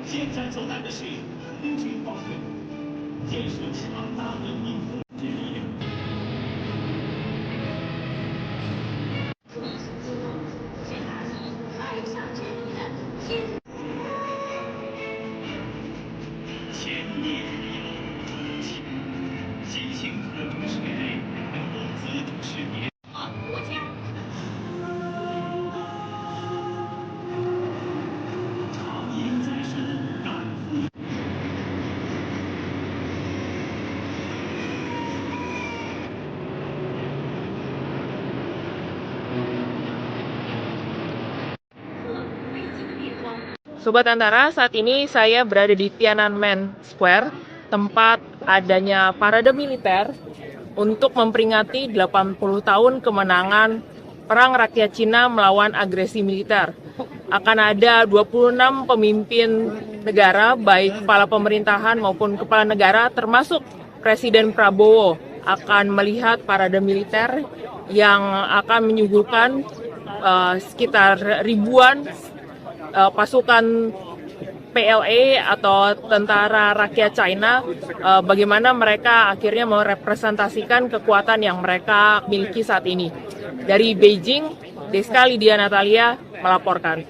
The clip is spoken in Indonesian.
现在走难的是空军方面，建设强大的应付能力。前列新型特种水雷能够自主识别国家。长赢在手，赶赴。Sobat Antara, saat ini saya berada di Tiananmen Square, tempat adanya parade militer untuk memperingati 80 tahun kemenangan Perang Rakyat Cina melawan agresi militer. Akan ada 26 pemimpin negara, baik kepala pemerintahan maupun kepala negara, termasuk Presiden Prabowo, akan melihat parade militer yang akan menyuguhkan sekitar ribuan pasukan PLA atau Tentara Rakyat China, bagaimana mereka akhirnya merepresentasikan kekuatan yang mereka miliki saat ini. Dari Beijing, Deska Lydia Natalia melaporkan.